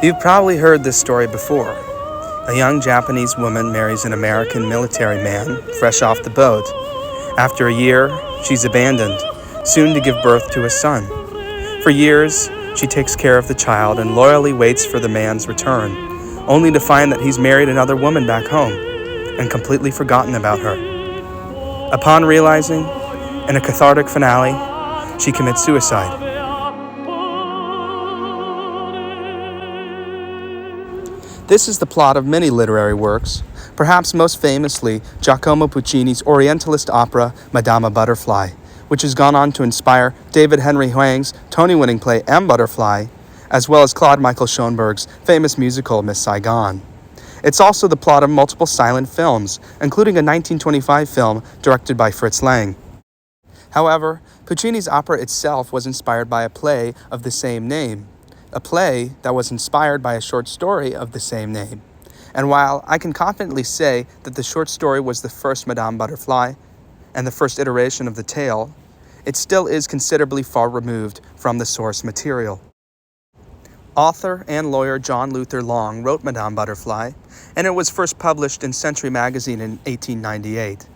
You've probably heard this story before. A young Japanese woman marries an American military man fresh off the boat. After a year, she's abandoned, soon to give birth to a son. For years, she takes care of the child and loyally waits for the man's return, only to find that he's married another woman back home and completely forgotten about her. Upon realizing, in a cathartic finale, she commits suicide. This is the plot of many literary works, perhaps most famously Giacomo Puccini's Orientalist opera Madama Butterfly, which has gone on to inspire David Henry Hwang's Tony-winning play M. Butterfly, as well as Claude Michael Schoenberg's famous musical Miss Saigon. It's also the plot of multiple silent films, including a 1925 film directed by Fritz Lang. However, Puccini's opera itself was inspired by a play of the same name, a play that was inspired by a short story of the same name. And while I can confidently say that the short story was the first Madame Butterfly and the first iteration of the tale, it still is considerably far removed from the source material. Author and lawyer John Luther Long wrote Madame Butterfly, and it was first published in Century magazine in 1898.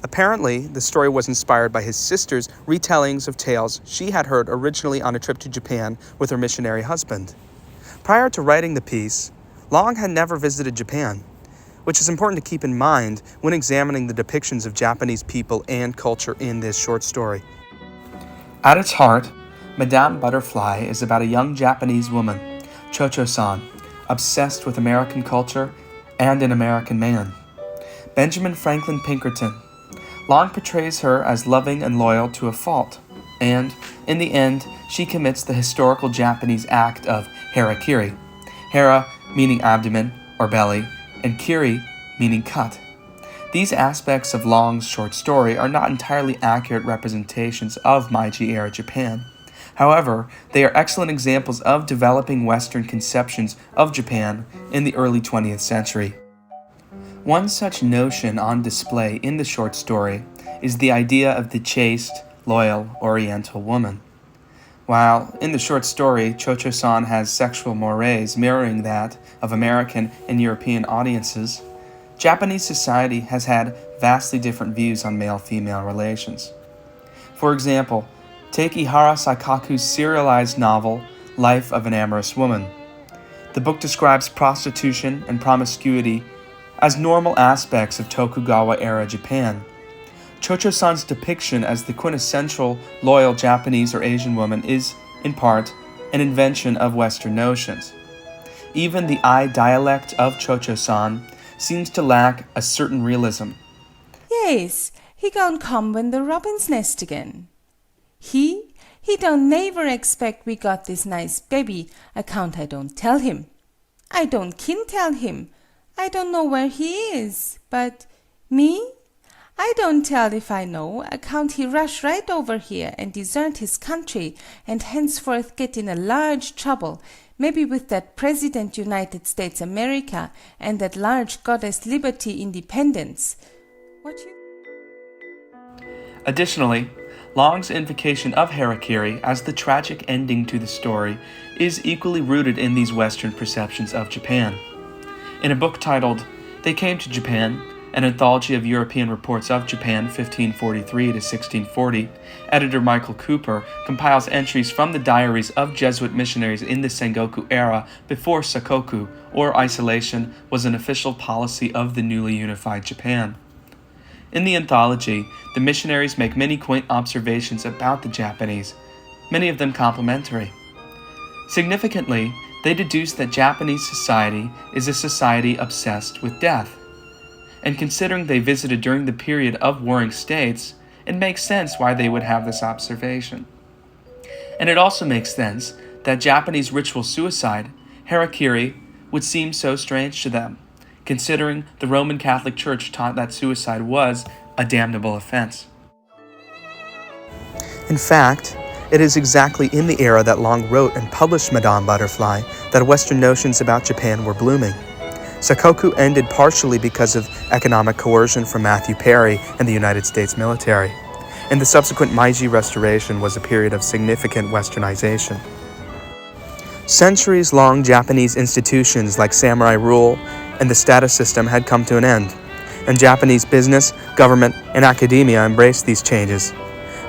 Apparently, the story was inspired by his sister's retellings of tales she had heard originally on a trip to Japan with her missionary husband. Prior to writing the piece, Long had never visited Japan, which is important to keep in mind when examining the depictions of Japanese people and culture in this short story. At its heart, Madame Butterfly is about a young Japanese woman, Cho-Cho-san, obsessed with American culture and an American man. Benjamin Franklin Pinkerton. Long portrays her as loving and loyal to a fault, and, in the end, she commits the historical Japanese act of Harakiri. Hara meaning abdomen or belly, and kiri meaning cut. These aspects of Long's short story are not entirely accurate representations of Meiji-era Japan. However, they are excellent examples of developing Western conceptions of Japan in the early 20th century. One such notion on display in the short story is the idea of the chaste, loyal Oriental woman. While in the short story, Cho-Cho-san has sexual mores mirroring that of American and European audiences, Japanese society has had vastly different views on male-female relations. For example, take Ihara Saikaku's serialized novel, Life of an Amorous Woman. The book describes prostitution and promiscuity as normal aspects of Tokugawa-era Japan. Cho-Cho-san's depiction as the quintessential loyal Japanese or Asian woman is, in part, an invention of Western notions. Even the I dialect of Cho-Cho-san seems to lack a certain realism. Yes, he gon' come when the robins nest again. He don't never expect we got this nice baby, account I don't tell him. I don't kin tell him. I don't know where he is, but me? I don't tell if I know, account he rush right over here and desert his country and henceforth get in a large trouble, maybe with that President United States America and that large goddess Liberty Independence. What you? Additionally, Long's invocation of Harakiri as the tragic ending to the story is equally rooted in these Western perceptions of Japan. In a book titled They Came to Japan, an anthology of European reports of Japan 1543 to 1640, editor Michael Cooper compiles entries from the diaries of Jesuit missionaries in the Sengoku era before sakoku, or isolation, was an official policy of the newly unified Japan. In the anthology, the missionaries make many quaint observations about the Japanese, many of them complimentary. Significantly, they deduce that Japanese society is a society obsessed with death. And considering they visited during the period of warring states, it makes sense why they would have this observation. And it also makes sense that Japanese ritual suicide, Harakiri, would seem so strange to them, considering the Roman Catholic Church taught that suicide was a damnable offense. In fact, it is exactly in the era that Long wrote and published Madame Butterfly that Western notions about Japan were blooming. Sakoku ended partially because of economic coercion from Matthew Perry and the United States military, and the subsequent Meiji Restoration was a period of significant westernization. Centuries-long Japanese institutions like samurai rule and the status system had come to an end, and Japanese business, government, and academia embraced these changes.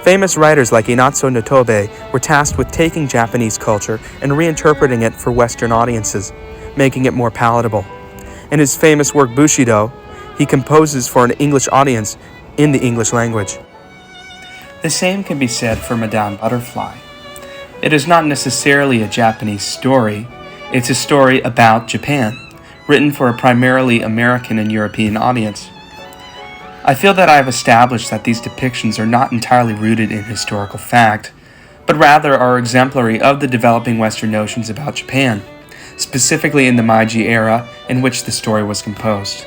Famous writers like Inatsu Notobe were tasked with taking Japanese culture and reinterpreting it for Western audiences, making it more palatable. In his famous work Bushido, he composes for an English audience in the English language. The same can be said for Madame Butterfly. It is not necessarily a Japanese story, it's a story about Japan, written for a primarily American and European audience. I feel that I have established that these depictions are not entirely rooted in historical fact, but rather are exemplary of the developing Western notions about Japan, specifically in the Meiji era in which the story was composed.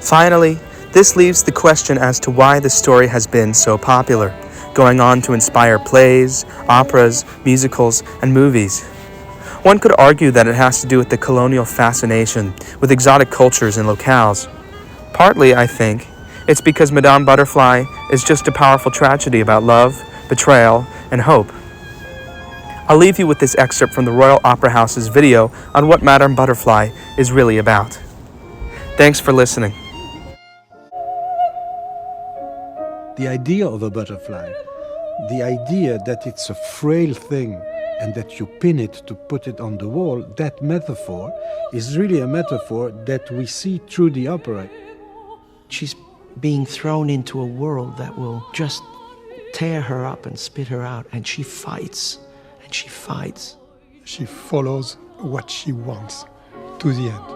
Finally, this leaves the question as to why the story has been so popular, going on to inspire plays, operas, musicals, and movies. One could argue that it has to do with the colonial fascination with exotic cultures and locales. Partly, I think, it's because Madame Butterfly is just a powerful tragedy about love, betrayal, and hope. I'll leave you with this excerpt from the Royal Opera House's video on what Madame Butterfly is really about. Thanks for listening. The idea of a butterfly, the idea that it's a frail thing and that you pin it to put it on the wall, that metaphor is really a metaphor that we see through the opera. She's being thrown into a world that will just tear her up and spit her out, and she fights, and she fights. She follows what she wants to the end.